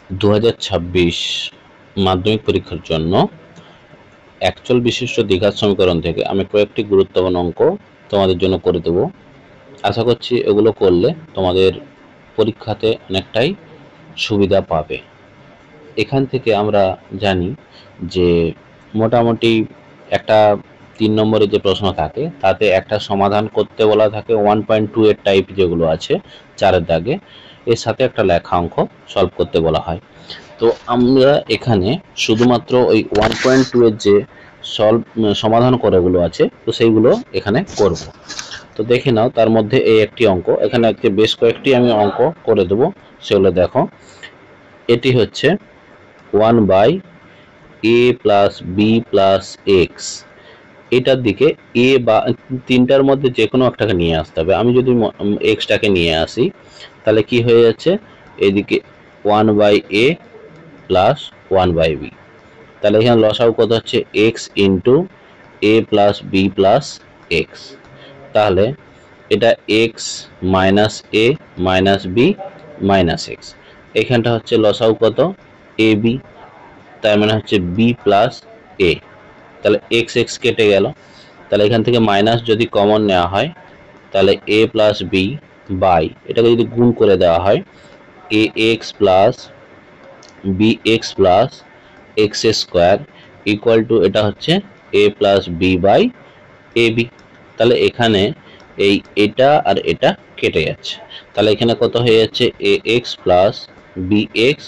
2026 মাধ্যমিক পরীক্ষার জন্য একচল বিশিষ্ট দ্বিঘাত সমীকরণ থেকে আমি কয়েকটি গুরুত্বপূর্ণ অঙ্ক তোমাদের জন্য করে দেব। আশা করছি এগুলো করলে তোমাদের পরীক্ষাতে অনেকটাই সুবিধা পাবে। এখান থেকে আমরা জানি যে মোটামুটি একটা 3 নম্বরের যে প্রশ্ন থাকে তাতে একটা সমাধান করতে বলা থাকে 1.2 এর টাইপ যেগুলো আছে 4 দাগে, এর সাথে একটা লেখা অঙ্ক সলভ করতে বলা হয়। তো আমরা এখানে শুধুমাত্র ওই 1.2 এর যে সমাধান করাগুলো আছে তো সেইগুলো এখানে করব। তো দেখে নাও, তার মধ্যে এই একটি অঙ্ক, এখানে আজকে বেশ কয়েকটি আমি অঙ্ক করে দেবো, সেগুলো দেখো। এটি হচ্ছে 1/a plus B plus x, এটার দিকে এ বা তিনটার মধ্যে যে কোনো একটাকে নিয়ে আসতে হবে। আমি যদি এক্সটাকে নিয়ে আসি তাহলে কি হয়ে যাচ্ছে, এদিকে 1/a প্লাস 1/b, তাহলে এখানে লসাগু কত হচ্ছে এক্স ইন্টু এ প্লাস বি প্লাস এক্স, তাহলে এটা x minus a minus B minus x, এখানটা হচ্ছে লসাগু কত এ বি, তার মানে হচ্ছে বি প্লাস এ, তাহলে এক্স এক্স কেটে গেল, তাহলে এখান থেকে মাইনাস যদি কমন নেওয়া হয় তাহলে এ প্লাস বি বাই, এটাকে যদি গুণ করে দেওয়া হয় a x plus b x plus x square equal to এটা হচ্ছে a plus B by a b, তাহলে এখানে এই এটা আর এটা কেটে যাচ্ছে, তাহলে এখানে কত হয়ে যাচ্ছে a x plus b x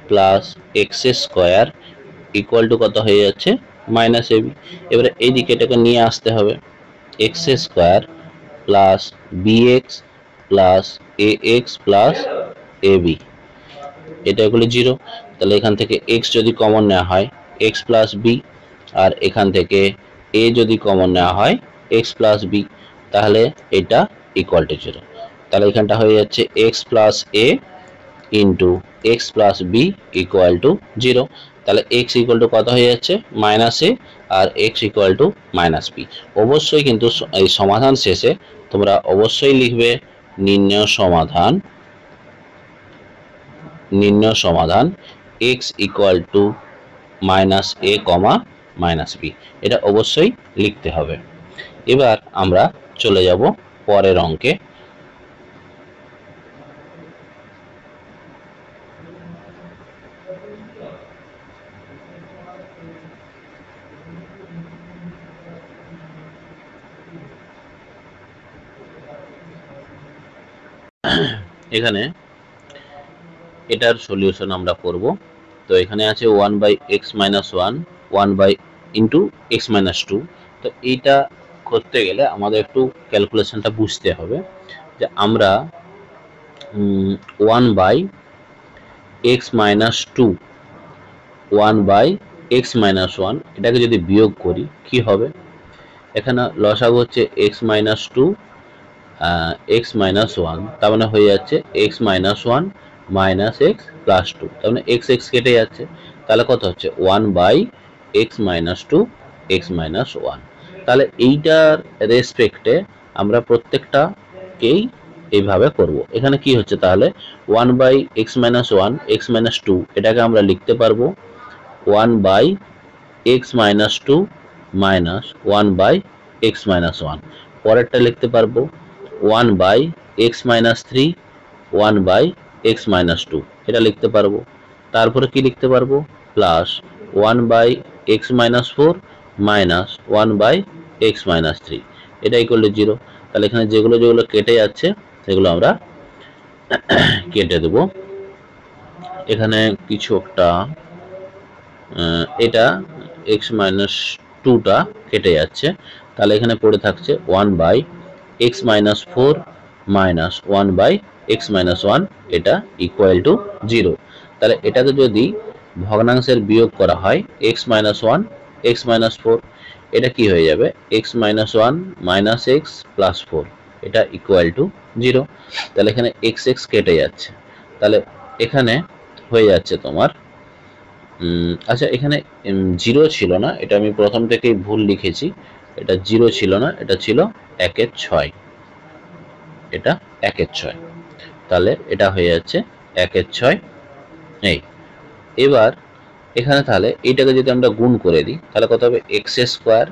plus x square equal to কত হয়ে যাচ্ছে মাইনাস এ বি। এবারে এই দিকে এটাকে নিয়ে আসতে হবে, x square plus b x plus a x plus a b, এটা এগুলো জিরো, তাহলে এখান থেকে এক্স যদি কমন নেওয়া হয় এক্স প্লাস বি, আর এখান থেকে এ যদি কমন নেওয়া হয় এক্স প্লাস বি, তাহলে এটা ইকুয়াল টু জিরো, তাহলে এখানটা হয়ে যাচ্ছে X plus A into X plus B equal to zero, তাহলে এক্স ইকুয়াল টু কত হয়ে যাচ্ছে মাইনাস এ, আর X equal to minus B. অবশ্যই কিন্তু এই সমাধান শেষে তোমরা অবশ্যই লিখবে নির্ণয় সমাধান X equal to minus A comma minus B, এটা অবশ্যই লিখতে হবে। এবার আমরা চলে যাব পরের অঙ্কে। এখানে এটার সলিউশন আমরা করব। তো এখানে আছে 1/x-1 1/(x-2), তো এইটা করতে গেলে আমাদের একটু ক্যালকুলেশনটা বুঝতে হবে যে আমরা 1/x-2 1/x-1 এটাকে যদি বিয়োগ করি কি হবে, এখানে লসাগু হচ্ছে x-2 x-1, তার মানে হয়ে যাচ্ছে x-1 মাইনাস এক্স প্লাস 2, তার মানে এক্স এক্স কেটে যাচ্ছে, তাহলে কত হচ্ছে 1/x-2 x-1, তাহলে এইটার রেসপেক্টে আমরা প্রত্যেকটাকেই এইভাবে করব। এখানে কি হচ্ছে তাহলে 1/x-1 x-2 এটাকে আমরা লিখতে পারবো 1/x-2 মাইনাস 1/x-1, পরেরটা লিখতে পারবো 1/x-3 1/x-2, এটা লিখতে পারবো, তারপরে কি লিখতে পারবো প্লাস 1/x-4 মাইনাস 1/x-3, এটা ইকুয়াল টু জিরো, তাহলে এখানে যেগুলো যেগুলো কেটে যাচ্ছে সেগুলো আমরা কেটে দেব। এখানে কিছু একটা এটা x-2টা কেটে যাচ্ছে, তাহলে এখানে পড়ে থাকছে 1/x-4 মাইনাস 1/x-1, এটা ইকুয়াল টু জিরো, তাহলে এটাকে যদি ভগ্নাংশের বিয়োগ করা হয় x-1 x-4, এটা কি হয়ে যাবে x-1 মাইনাস এক্স প্লাস 4, এটা ইকুয়াল টু জিরো, তাহলে এখানে এক্স এক্স কেটে যাচ্ছে, তাহলে এখানে হয়ে যাচ্ছে তোমার আচ্ছা এখানে জিরো ছিল না, এটা আমি প্রথম থেকেই ভুল লিখেছি, এটা জিরো ছিল না, এটা ছিল 1/6, এটা 1/6, তাহলে এটা হয়ে যাচ্ছে 1/6 এই এবার এখানে তাহলে এইটাকে যদি আমরা গুণ করে দিই তাহলে কত হবে x square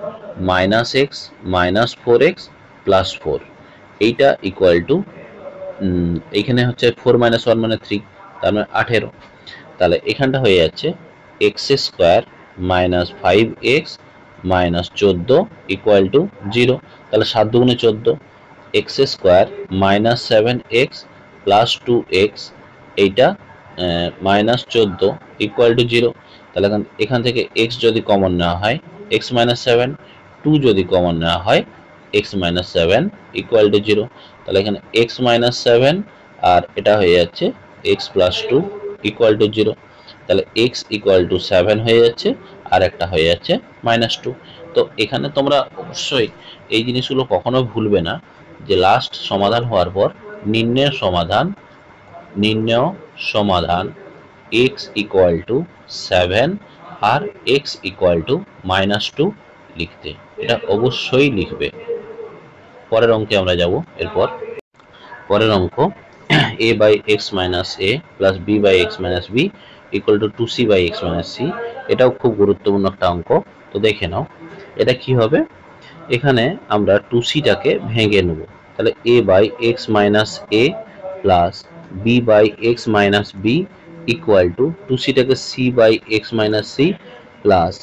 minus x minus 4x plus 4 এইটা ইকুয়াল টু এইখানে হচ্ছে 4 মাইনাস 1 মানে 3 তার মানে 18 তাহলে এখানটা হয়ে যাচ্ছে x square minus 5x minus 14 equal to 0 তাহলে 7 দুগুণে 14 x square minus 7x plus 2x এইটা মাইনাস 14 ইকুয়াল টু 0 তাহলে এখান থেকে x যদি কমন নেওয়া হয় x মাইনাস 7 2 যদি কমন নেওয়া হয় x মাইনাস 7 ইকুয়াল টু 0 তাহলে এখানে x মাইনাস 7 আর এটা হয়ে যাচ্ছে x প্লাস 2 ইকুয়াল টু 0 তাহলে x ইকুয়াল টু 7 হয়ে যাচ্ছে আর একটা হয়ে যাচ্ছে মাইনাস 2 তো এখানে তোমরা অবশ্যই এই জিনিসগুলো কখনো ভুলবে না যে লাস্ট সমাধান হওয়ার পর নির্ণয় সমাধান x ইকুয়াল টু 7 আর x ইকুয়াল টু মাইনাস 2 লিখতে এটা অবশ্যই লিখবে। পরের অঙ্কে আমরা যাব। এরপর পরের অঙ্ক a by x minus A plus B by x minus B equal to 2c by x minus C. এটাও খুব গুরুত্বপূর্ণ একটা অঙ্ক। তো দেখে নাও এটা কি হবে। এখানে আমরা 2cটাকে ভেঙে নেব তাহলে a by x minus A plus B by x minus B equal to 2cটাকে c by x minus C plus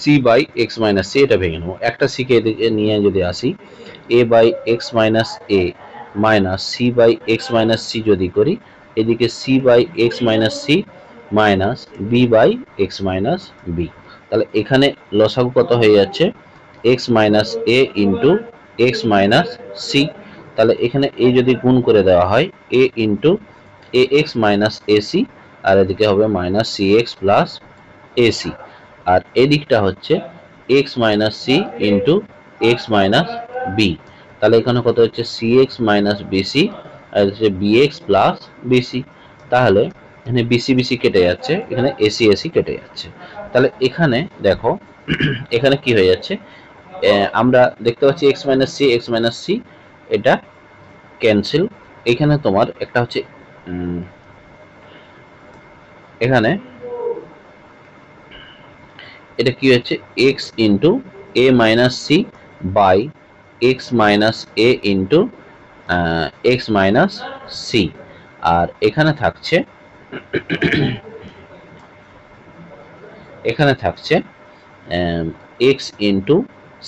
c by x minus c এটা ভেঙে নেব। একটা c কে এদিকে নিয়ে যদি আসি a by x minus a minus c by x minus c যদি করি এদিকে c by x minus C minus B by x minus B তাহলে এখানে লসাগু কত হয়ে যাচ্ছে x minus a into x minus c তাহলে এখানে এই যদি গুণ করে দেওয়া হয় a into a x minus a c আর এদিকে হবে minus c x plus a c আর এদিকটা হচ্ছে x minus c into x minus B তাহলে এখানে কত হচ্ছে সি এক্স মাইনাস বিসি আর হচ্ছে বিএক্স প্লাস বিসি তাহলে এখানে বিসি বিসি কেটে যাচ্ছে এখানে এসি এসি কেটে যাচ্ছে তাহলে এখানে দেখো এখানে কি হয়ে যাচ্ছে আমরা দেখতে পাচ্ছি এক্স মাইনাস সি এটা ক্যান্সেল। এখানে তোমার একটা হচ্ছে এখানে এটা কি হচ্ছে x into A minus c by x minus a into x minus c আর এখানে থাকছে x into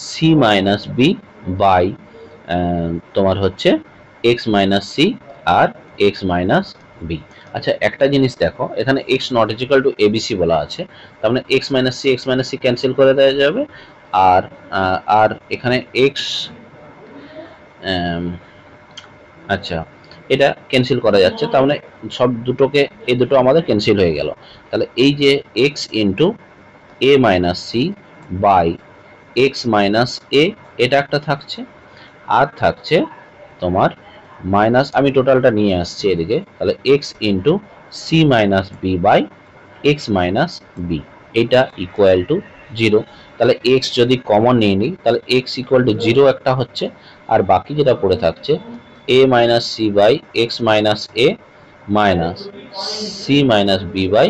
C minus B by তোমার হচ্ছে এক্স মাইনাস সি আর এক্স মাইনাস বি। আচ্ছা একটা জিনিস দেখো এখানে x not equal to a b c বলা আছে তার মানে x মাইনাস সি ক্যান্সেল করে দেওয়া যাবে আর আর এখানে x আচ্ছা এটা ক্যান্সেল করা যাচ্ছে তার মানে সব দুটোকে এই দুটো আমাদের ক্যান্সেল হয়ে গেল তাহলে এই যে x into A minus c by x minus a এটা একটা থাকছে আর থাকছে তোমার মাইনাস আমি টোটালটা নিয়ে আসছি এদিকে তাহলে X into C minus B by x minus B এটা ইকুয়াল টু 0 তাহলে এক্স যদি কমন নিয়ে নিই তাহলে এক্স ইকুয়াল টু 0 একটা হচ্ছে আর বাকি যেটা পড়ে থাকছে a minus c by x minus a minus C minus B by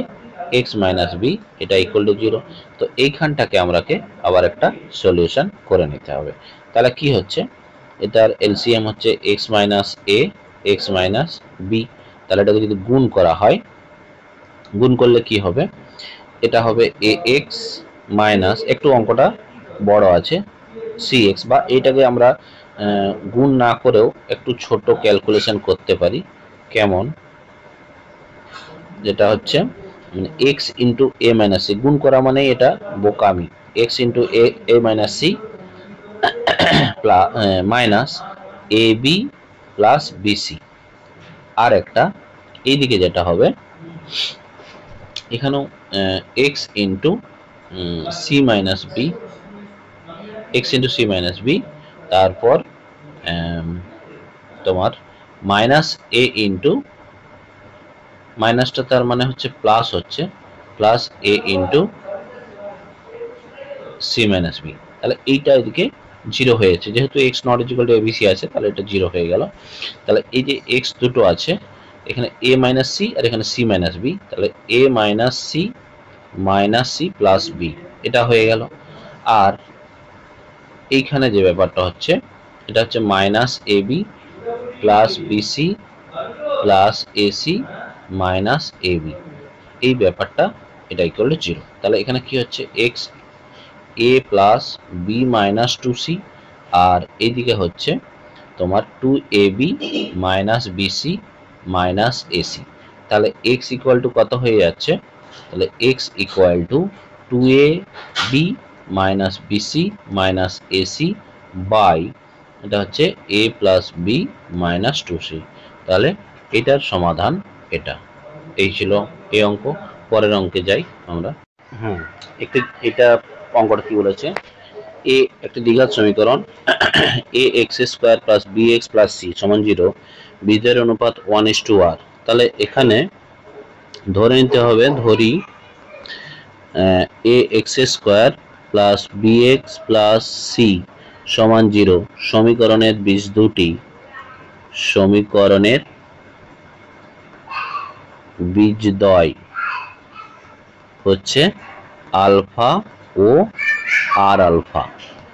x minus B এটা ইকুয়াল টু 0 তো এইখানটাকে আমরাকে আবার একটা সলিউশন করে নিতে হবে তাহলে কি হচ্ছে এটার এলসিএম হচ্ছে এক্স মাইনাস এ এক্স মাইনাস বি তাহলে এটাকে যদি গুণ করা হয় গুণ করলে কি হবে এটা হবে এ এক্স মাইনাস একটু অঙ্কটা বড় আছে সি এক্স বা এইটাকে আমরা গুণ না করেও একটু ছোট ক্যালকুলেশন করতে পারি কেমন যেটা হচ্ছে মানে এক্স ইন্টু এ মাইনাস সি গুণ করা মানে এটা বোকামি X into A minus C minus A B plus BC আর একটা এইদিকে যেটা হবে এখানেও X into C minus B X into C minus B তারপর তোমার মাইনাস এ ইন্টু মাইনাসটা তার মানে হচ্ছে প্লাস হচ্ছে plus A into C minus B তাহলে এইটা এদিকে 0 হয়েছে যেহেতু x not equal to ABC আছে তাহলে এটা 0 হয়ে গেল তাহলে এই যে এক্স দুটো আছে এখানে a মাইনাস সি আর এখানে c মাইনাস বি, তাহলে a minus C plus B, এটা হয়ে গেল। আর এইখানে যে ব্যাপারটা হচ্ছে এটা হচ্ছে minus A B plus b c plus a c minus A b, এই ব্যাপারটা এটা ইকুয়াল টু 0। তাহলে এখানে কি হচ্ছে X A plus B minus 2c, আর এইদিকে হচ্ছে তোমার 2ab minus BC minus AC. তাহলে x ইকুয়াল টু কত হয়ে যাচ্ছে, তাহলে x equal to 2ab minus BC minus AC by এটা হচ্ছে a plus B minus 2c। তাহলে এটার সমাধান এটা। এই ছিল এই অঙ্ক। পরের অঙ্কে যাই আমরা। একটি এটা অঙ্কটা কি বলেছে, এ একটি দ্বিঘাত সমীকরণ a x square plus b x plus C সমান 0, বিজয়ের অনুপাত 1:r। তাহলে এখানে ধরে নিতে হবে, ধরি a x square plus b x plus C সমান 0, সমীকরণের বীজ দুটি, সমীকরণের বীজদ্বয় হচ্ছে আলফা ও আর আলফা,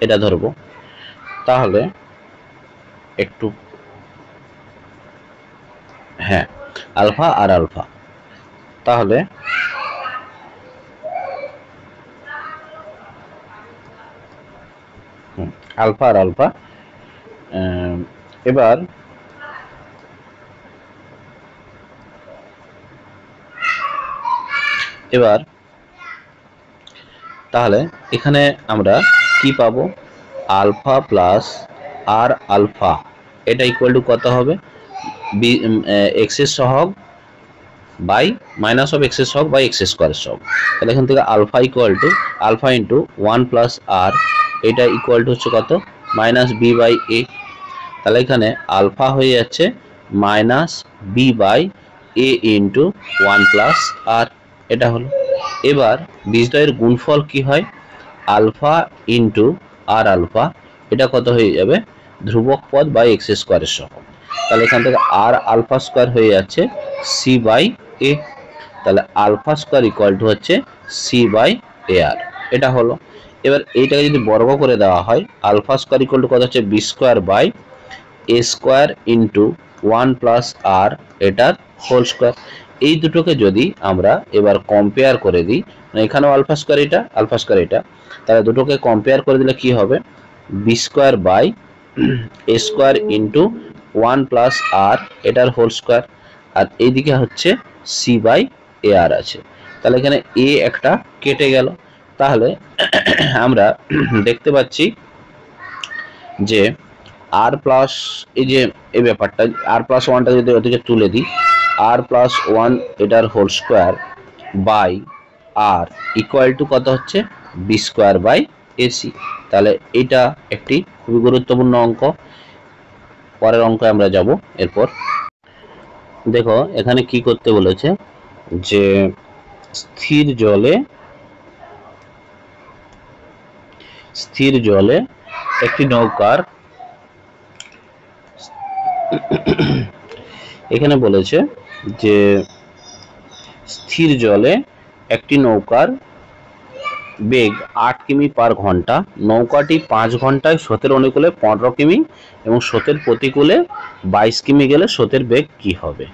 এটা ধরবো। তাহলে একটু আলফা আর আলফা, তাহলে আলফা আর আলফা। এবার তাহলে এখানে আমরা কি পাবো, আলফা প্লাস আর আলফা এটা ইকুয়াল টু কত হবে, এক্স এর সহগ বাই মাইনাস অফ এক্স এর সহগ বাই এক্স স্কোয়ারের সহগ। তাহলে এখান থেকে alpha equal to alpha into 1 plus r, এটা ইকুয়াল টু হচ্ছে কত, মাইনাস বি বাই এ। তাহলে এখানে আলফা হয়ে যাচ্ছে minus B by a into 1 plus r, এটা হলো। এবার বীজদ্বয়ের গুণফল কি হয়, আলফা ইন্টু আর আলফা, এটা কত হয়ে যাবে, ধ্রুবক পদ বাই এক্স স্কোয়ারের সহগ। তাহলে এখান থেকে আর আলফা স্কোয়ার হয়ে যাচ্ছে সি বাই এ। তাহলে আলফা স্কোয়ার ইকুয়াল টু হচ্ছে সি বাই এ আর, এটা হলো। এবার এইটাকে যদি বর্গ করে দেওয়া হয়, আলফা স্কোয়ার ইকুয়াল টু কত হচ্ছে b square by a square into 1 plus r, এটার হোল স্কোয়ার। এই দুটোকে যদি আমরা এবার কম্পেয়ার করে দিই, এখানেও আলফা স্কোয়ার এটা, আলফা স্কোয়ার এটা, তাহলে দুটোকে কম্পেয়ার করে দিলে কি হবে, b square by a square into 1 plus r, এটার হোল স্কোয়ার। আর এইদিকে হচ্ছে সি বাই এ আর আছে। তাহলে এখানে এ একটা কেটে গেল। তাহলে আমরা দেখতে পাচ্ছি যে আর প্লাস এই যে এই ব্যাপারটা, আর প্লাস ওয়ানটা যদি ওদিকে তুলে দিই, আর প্লাস ওয়ান এটার হোল স্কোয়ার বাই আর ইকুয়াল টু কত হচ্ছে বি স্কোয়ার বাই এসি। তাহলে এটা একটি খুবই গুরুত্বপূর্ণ অঙ্ক। পরের অঙ্কে আমরা যাব। এরপর দেখো এখানে কি করতে বলেছে, যে স্থির জলে একটি নৌকার, এখানে বলেছে যে স্থির জলে একটি নৌকার বেগ 8 কিমি পার ঘন্টা, নৌকাটি 5 ঘন্টায় স্রোতের অনুকূলে 15 কিমি এবং স্রোতের প্রতিকূলে 22 কিমি গেলে স্রোতের বেগ কি হবে।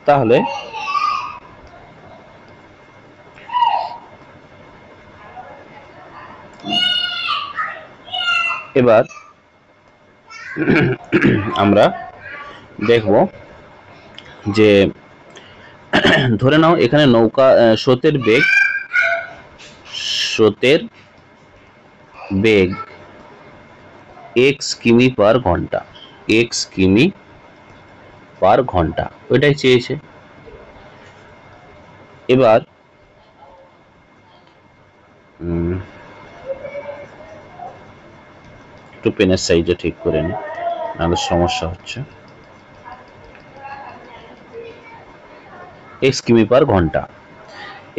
তাহলে এবার আমরা দেখব যে ধরে নাও এখানে নৌকা স্রোতের বেগ x কিমি পার ঘন্টা, x কিমি পার ঘন্টা, ওইটাই চেয়েছে। এবার একটু পেনের সাইজটা ঠিক করে নি, নাহলে সমস্যা হচ্ছে। x কিমি পার ঘন্টা।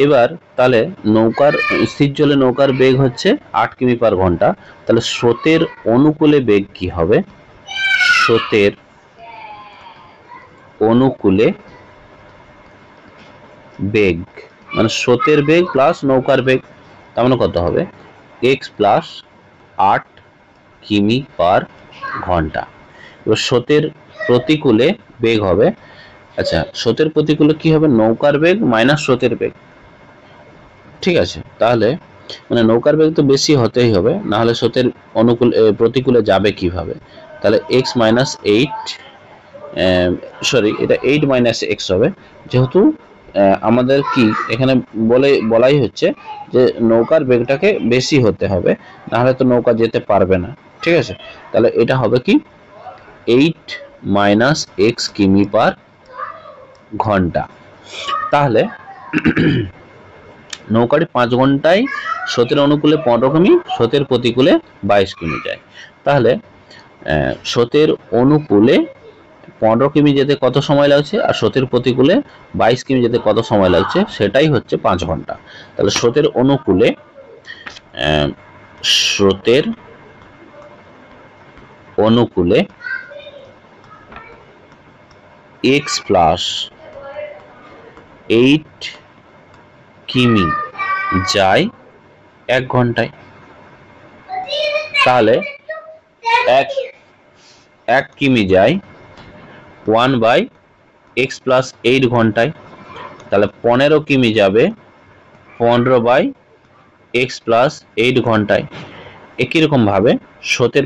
এবার তাহলে নৌকার স্থির জলে নৌকার বেগ হচ্ছে 8 কিমি পার ঘন্টা। তাহলে স্রোতের অনুকূলে বেগ কি হবে, স্রোতের অনুকূলে বেগ, মানে স্রোতের বেগ প্লাস নৌকার বেগ, তার মানে কত হবে x প্লাস 8 কিমি পার ঘন্টা। এবার স্রোতের প্রতিকূলে বেগ হবে, আচ্ছা স্রোতের প্রতিকূলে কি হবে, নৌকার বেগ মাইনাস স্রোতের বেগ, ঠিক আছে। তাহলে মানে নৌকার বেগ তো বেশি হতেই হবে, না হলে স্রোতের অনুকূল প্রতিকূলে যাবে কিভাবে। তাহলে x মাইনাস 8, সরি এটা 8 মাইনাস এক্স হবে, যেহেতু আমাদের কি এখানে বলাই হচ্ছে যে নৌকার বেগটাকে বেশি হতে হবে, না হলে তো নৌকা যেতে পারবে না, ঠিক আছে। তাহলে এটা হবে কি 8 মাইনাস এক্স কিমি পার ঘন্টা। তাহলে নৌকাটি 5 ঘন্টায় স্রোতের অনুকূলে 15 কিমি, স্রোতের প্রতিকূলে 22 কিমি যায়। তাহলে স্রোতের অনুকূলে 15 কিমি যেতে কত সময় লাগছে আর স্রোতের প্রতিকূলে 22 কিমি যেতে কত সময় লাগছে, সেটাই হচ্ছে 5 ঘন্টা। তাহলে স্রোতের অনুকূলে x প্লাস 8 কিমি যায় 1 ঘন্টায়। তাহলে 1 কিমি যায় 1/x প্লাস 8 ঘন্টায়। তাহলে 15 কিমি যাবে 15/x প্লাস 8 ঘন্টায়। একই রকম ভাবে স্রোতের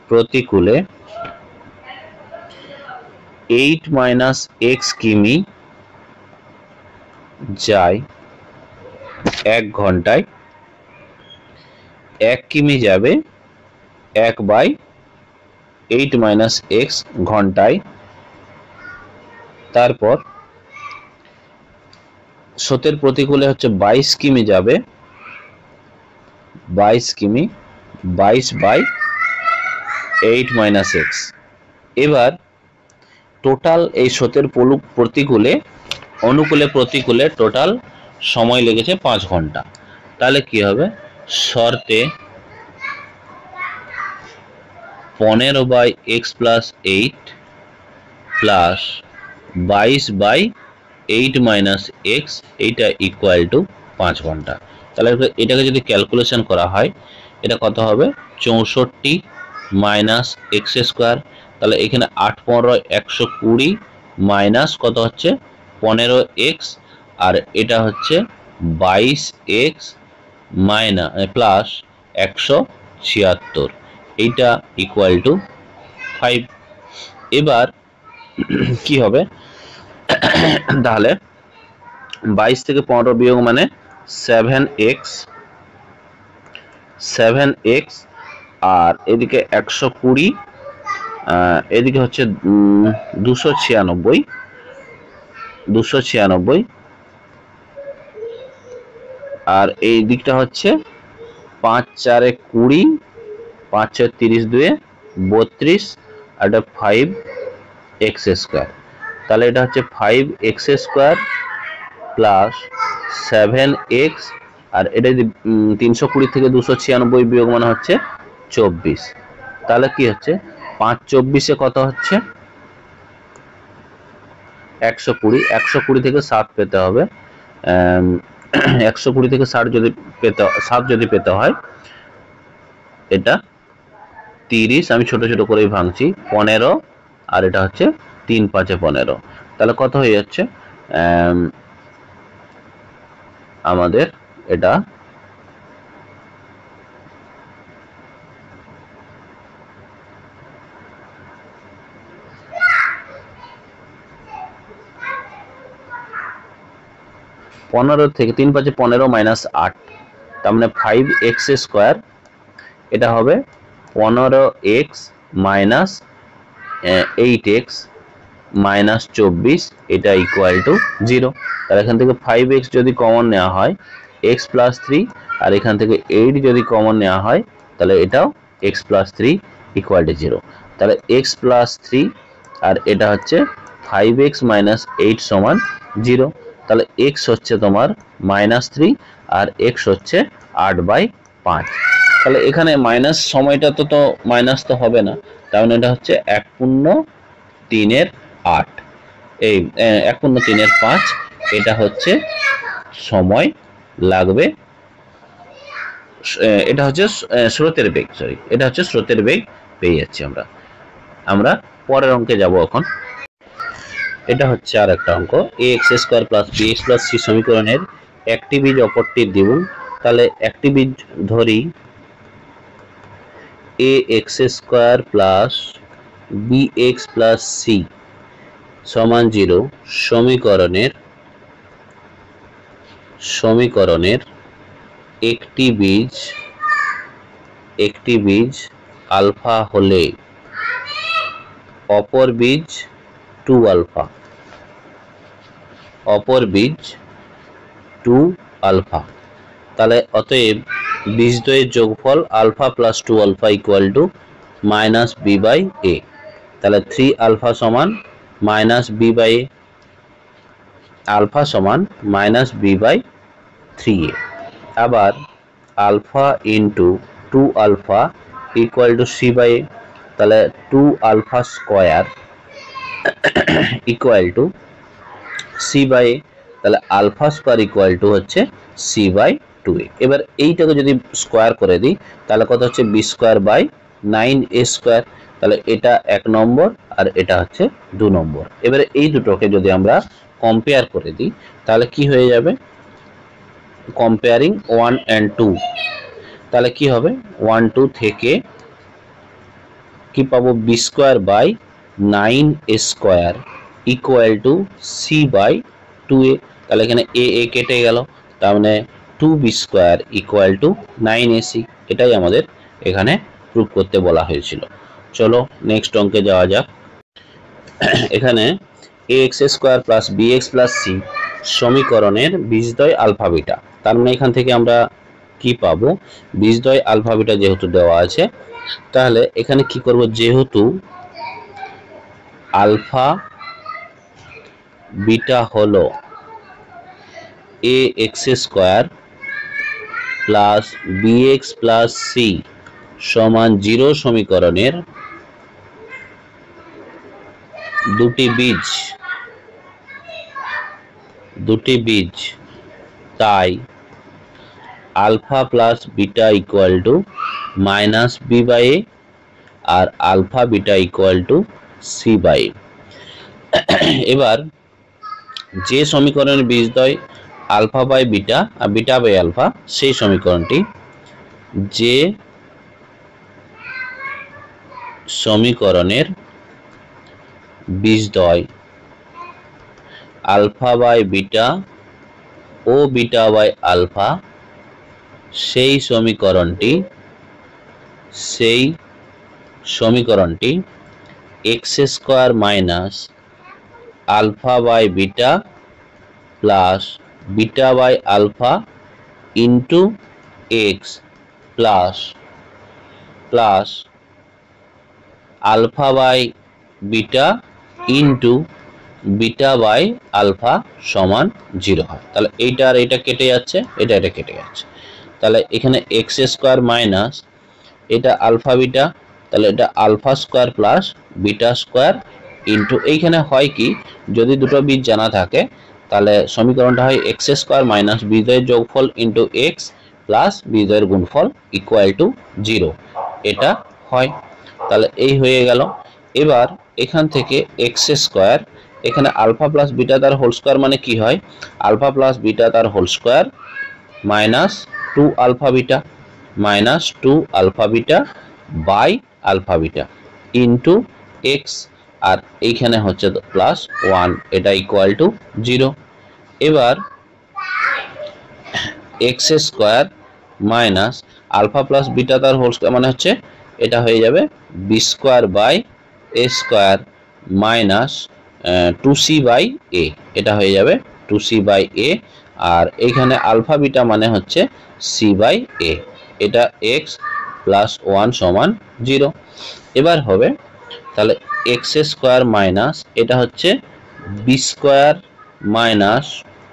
প্রতিকূলে 8 মাইনাস এক্স কিমি যায় 1 ঘন্টায়। 1 কিমি যাবে 1/8 মাইনাস এক্স ঘন্টায়। তারপর স্রোতের প্রতিকূলে হচ্ছে 22 কিমি যাবে, 22 কিমি 22/8 মাইনাস এক্স। এবার টোটাল এই স্রোতের প্রতিকূলে টোটাল সময় লেগেছে 5 ঘন্টা। তাহলে কি হবে, শর্তে 15/x plus 8 plus 22/8 minus x, এইটা ইকুয়াল টু 5 ঘন্টা। তাহলে এটাকে যদি ক্যালকুলেশন করা হয়, এটা কত হবে 64 মাইনাস এক্স স্কোয়ার। তাহলে এখানে 8 15 120 মাইনাস কত হচ্ছে 15x, আর এটা হচ্ছে 22x মাইনাস প্লাস 176, এইটা ইকুয়াল টু 5। এবার কি হবে, তাহলে 22 থেকে 15 বিয়োগ মানে 7x, আর এদিকে 120, এদিকে হচ্ছে 296, আর এই দিকটা হচ্ছে 5 4 20, 5 6 30 2 32, আর এটা 5x স্কোয়ার। তাহলে এটা হচ্ছে 5x স্কোয়ার প্লাস 7x, আর এটা যদি 320 থেকে 296 বিয়োগ মানে হচ্ছে 24। তাহলে কি হচ্ছে 5 24 কত হচ্ছে 120, 120 থেকে 7 পেতে হবে, 120 থেকে 7 যদি পেতে হয়, এটা 30, আমি ছোট ছোট করেই ভাঙছি, 15, আর এটা হচ্ছে 3 5 15। তাহলে কত হয়ে যাচ্ছে আমাদের এটা 15 থেকে 3 5 15 মাইনাস 8, তার মানে 5x স্কোয়ার, এটা হবে 15x মাইনাস 8x মাইনাস 24, এটা ইকুয়াল টু 0। তাহলে এখান থেকে 5x যদি কমন নেওয়া হয় x প্লাস 3, আর এখান থেকে 8 যদি কমন নেওয়া হয় তাহলে এটাও x প্লাস 3 ইকুয়াল টু 0। তাহলে x প্লাস 3 আর এটা হচ্ছে 5x মাইনাস 8 সমান 0। তাহলে x হচ্ছে তোমার -3 আর x হচ্ছে 8/5। তাহলে এখানে মাইনাস সময়টা তো মাইনাস তো হবে না, তাহলে এটা হচ্ছে 1/3/8, এই 1/3/5 এটা হচ্ছে সময় লাগবে। এটা হচ্ছে স্রোতের বেগ, সরি এটা হচ্ছে স্রোতের বেগ পেয়ে যাচ্ছি আমরা পরের অঙ্কে যাব এখন। এটা হচ্ছে আর একটা অঙ্ক, ax² + bx + c সমীকরণের একটি বীজ অপরটির দ্বিগুণ। তাহলে একটি বীজ ধরি ax² + bx + c সমান 0 সমীকরণের একটি বীজ আলফা হলে অপর বীজ 2 আলফা। তাহলে অতএব বীজদ্বয়ের যোগফল আলফা + 2 আলফা = -b/a। তাহলে 3 আলফা সমান -b/a, আলফা সমান -b/3a। আবার আলফা ইন্টু 2 আলফা = c/a। তাহলে 2 আলফা স্কোয়ার c/a। তাহলে আলফা স্কোয়ার হচ্ছে c/2a। এবার এইটাকে যদি স্কোয়ার করে দিই তাহলে কত হচ্ছে b²/9a²। তাহলে এটা 1 নম্বর আর এটা হচ্ছে 2 নম্বর। এবারে এই দুটোকে যদি আমরা কম্পেয়ার করে দিই তাহলে কি হয়ে যাবে, কম্পেয়ারিং 1 and 2, তাহলে কি হবে 1 2 থেকে কি পাবো b²/9a² = c/2a। তাহলে এখানে a কেটে গেল, তার মানে 2b² = 9ac। এটাই আমাদের এখানে প্রুফ করতে বলা হয়েছিল। চলো নেক্সট অঙ্কে যাওয়া যাক। এখানে ax² + bx + c সমীকরণের বীজদ্বয় আলফা বিটা। তার মানে এখান থেকে আমরা কি পাবো, বীজদ্বয় আলফা বিটা যেহেতু দেওয়া আছে, তাহলে এখানে কি করব, যেহেতু আলফা বিটা হলো ax² + bx + c সমান 0 সমীকরণের দুটি বীজ, তাই আলফা + বিটা = -b/a আর আলফা বিটা = c/a। এবার যে সমীকরণের বীজদ্বয় আলফা/বিটা আর বিটা/আলফা, সেই সমীকরণটি, যে সমীকরণের বীজদ্বয় আলফা/বিটা ও বিটা/আলফা, সেই সমীকরণটি x² - alpha beta plus beta alpha into x plus alpha beta into beta alpha সমান 0 হয়। তাহলে এইটা আর এটা কেটে যাচ্ছে, এটা কেটে যাচ্ছে। তাহলে এখানে x² - এটা আলফা বিটা, তাহলে এটা alpha square plus beta square into, এইখানে হয় কি, যদি দুটো বীজ জানা থাকে তাহলে সমীকরণটা হয় x² - বীজদ্বয়ের যোগফল ইন্টু x প্লাস বীজদ্বয়ের গুণফল = 0, এটা হয়। তাহলে এই হয়ে গেল। এবার এখান থেকে x², এখানে আলফা প্লাস বিটা তার হোল স্কোয়ার মানে কি হয়, আলফা প্লাস বিটা তার whole square -2 alpha beta by alpha beta into x, আর এইখানে হচ্ছে +1, এটা = 0। এবার x² - আলফা প্লাস বিটা তার হোল স্কোয়ার মানে হচ্ছে এটা হয়ে যাবে b²/a² - 2c/a, এটা হয়ে যাবে 2c/a। আর এইখানে আলফা বিটা মানে হচ্ছে c/a, এটা x + 1 সমান 0। এবার হবে তাহলে x² - এটা হচ্ছে b² -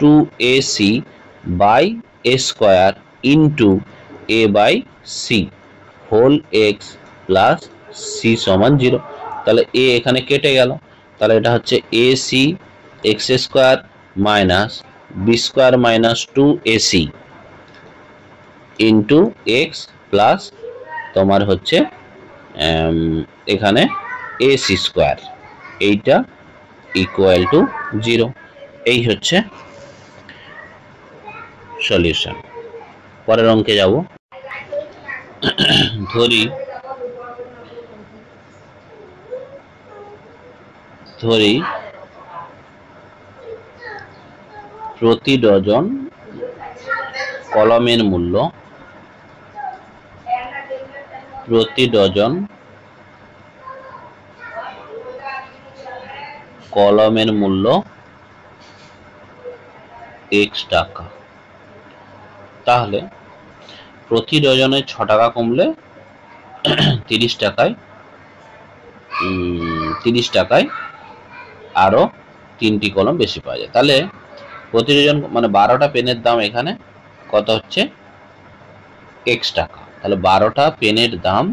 2ac/a² into a/c, whole X plus C সমান 0। তাহলে এ এখানে কেটে গেল, তাহলে এটা হচ্ছে A C X square minus B square minus 2ac into X plus তোমার হচ্ছে এখানে এসি স্কোয়ার, এইটা ইকুয়াল টু 0। এই হচ্ছে সলিউশন। পরের অঙ্কে যাব। ধরি প্রতি ডজন কলমের মূল্য x টাকা। তাহলে প্রতি ডজনে 6 টাকা কমলে 30 টাকায় আরো 3টি কলম বেশি পাওয়া যায়। তাহলে প্রতি ডজন মানে 12টা পেনের দাম এখানে কত হচ্ছে x টাকা। তাহলে 12টা পেনের দাম,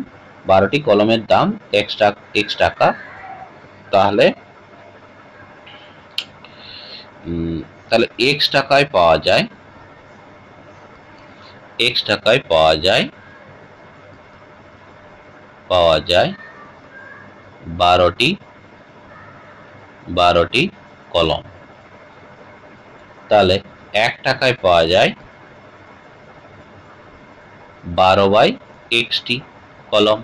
12টি কলমের দাম x টাকা। তাহলে x টাকায় পাওয়া যায় 12টি কলম। তাহলে 1 টাকায় পাওয়া যায় 12/x টি কলম।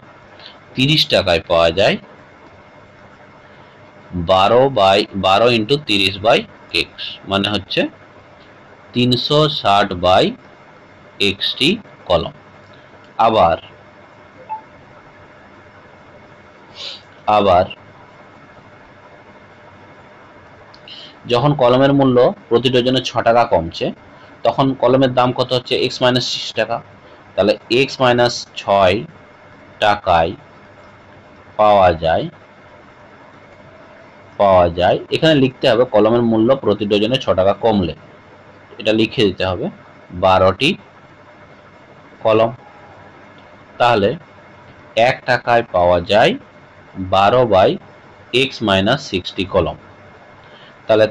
30 টাকায় পাওয়া যায় 12 ইন্টু 30/x, মানে হচ্ছে 360/x টি কলম। আবার যখন কলমের মূল্য প্রতি ডজনে 6 টাকা কমছে, তখন কলমের দাম কত হচ্ছে x মাইনাস 6 টাকা। তাহলে x মাইনাস 6 টাকায় পাওয়া যায়, এখানে লিখতে হবে কলমের মূল্য প্রতি ডজনে 6 টাকা কমলে, এটা লিখে দিতে হবে 12টি কলম। তাহলে 1 টাকায় পাওয়া যায় 12/x মাইনাস 6 টি কলম। তাহলে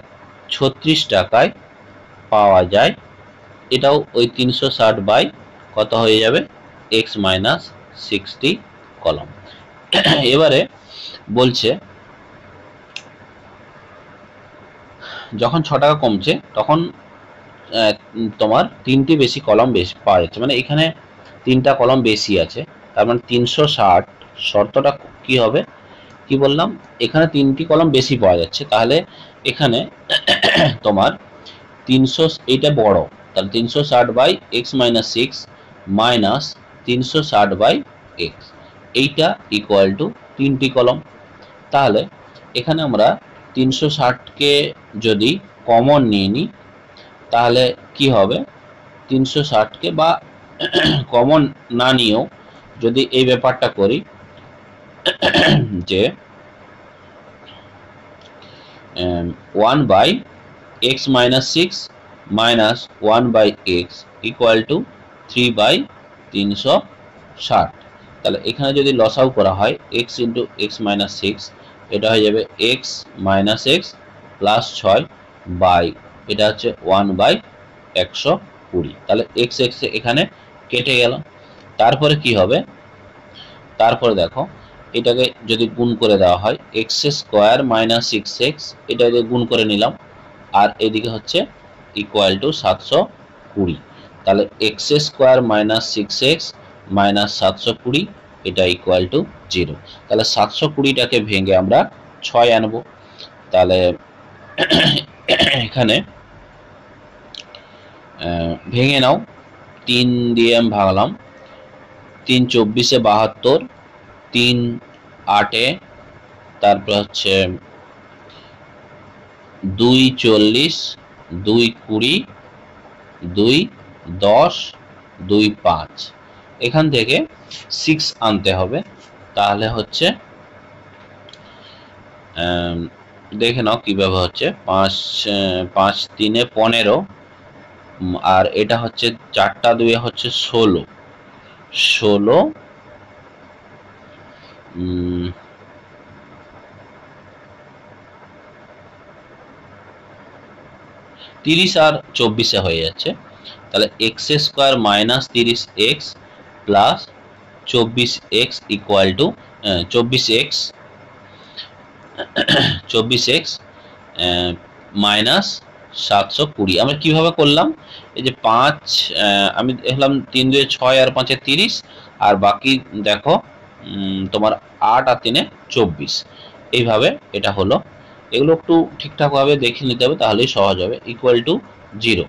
36 টাকায় পাওয়া যায়, এটাও ওই 360 বাই কত হয়ে যাবে x মাইনাস 6 টি কলম। এবারে বলছে যখন 6 টাকা কমছে তখন তোমার 3টি বেশি কলম বেশি পাওয়া যাচ্ছে, মানে এখানে 3টা কলম বেশি আছে, তার মানে 360 শর্তটা কি হবে, কি বললাম, এখানে 3টি কলম বেশি পাওয়া যাচ্ছে। তাহলে এখানে তোমার 300, এইটা বড়, তাহলে 360/x মাইনাস 6 মাইনাস 360/x, এইটা ইকুয়াল টু 3টি কলম। তাহলে এখানে আমরা 360কে যদি কমন নিয়ে নিই, তাহলে কি হবে, 360কে বা কমন না নিয়েও যদি এই ব্যাপারটা করি যে 1/x minus 6 minus 1/x equal to 3/360। তাহলে এখানে যদি লসাউ করা হয় x ইন্টু এক্স মাইনাস 6, এটা হয়ে যাবে x minus X plus 6 by এটা হচ্ছে 1/120। তাহলে x এখানে কেটে গেল। তারপরে কি হবে, তারপরে দেখো এটাকে যদি গুণ করে দেওয়া হয় x স্কোয়ার মাইনাস 6x, এটা যদি গুণ করে নিলাম, আর এদিকে হচ্ছে ইকুয়াল টু 720। তাহলে x square minus 6x minus 720, এটা ইকুয়াল টু 0। তাহলে 720টাকে ভেঙে আমরা 6 আনবো। তাহলে এখানে ভেঙে নাও, 3 দিয়ে আমি ভাগলাম, 3 24 72, 3 8, তারপর হচ্ছে 2 40, 2 20, 2 10, 2 5, এখান থেকে 6 আনতে হবে। তাহলে হচ্ছে দেখে নাও কিভাবে হচ্ছে, 5 5 3 15, আর এটা হচ্ছে 4টা 2 হচ্ছে 16, 30 আর 24 হয়ে যাচ্ছে, তাহলে x square minus 30x plus 24x equal to 24x minus 720। আমরা কিভাবে করলাম, এই যে 5 আমি দেখলাম 3 2 6 আর 5 30, আর বাকি দেখো তোমার 8 আর 3 24, এইভাবে এটা হলো। এগুলো একটু ঠিকঠাকভাবে দেখে নিতে হবে, তাহলেই সহজ হবে। ইকুয়াল টু 0,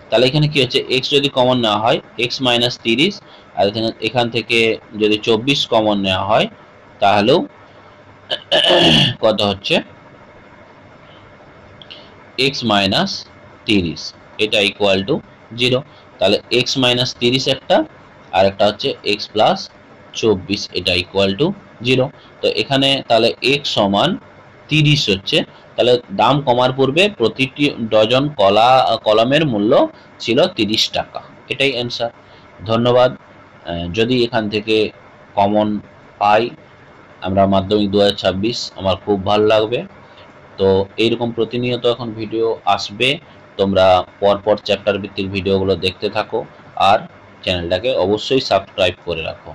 তাহলে এখানে কি হচ্ছে, x যদি কমন নেওয়া হয় x মাইনাস 30, আর এখান থেকে যদি 24 কমন নেওয়া হয় তাহলেও কত হচ্ছে x মাইনাস 30, এটা ইকুয়াল টু 0। তাহলে x মাইনাস 30 একটা, আর একটা হচ্ছে x প্লাস 24, এটা ইকুয়াল টু 0। তো এখানে তাহলে x সমান 30 হচ্ছে, তাহলে দাম কমার পূর্বে প্রতিটি ডজন কলমের মূল্য ছিল 30 টাকা। এটাই অ্যান্সার। ধন্যবাদ। যদি এখান থেকে কমন পাই আমরা মাধ্যমিক 2026, আমার খুব ভালো লাগবে। তো এইরকম প্রতিনিয়ত এখন ভিডিও আসবে, তোমরা পরপর চ্যাপ্টার ভিত্তিক ভিডিওগুলো দেখতে থাকো, আর চ্যানেলটাকে অবশ্যই সাবস্ক্রাইব করে রাখো।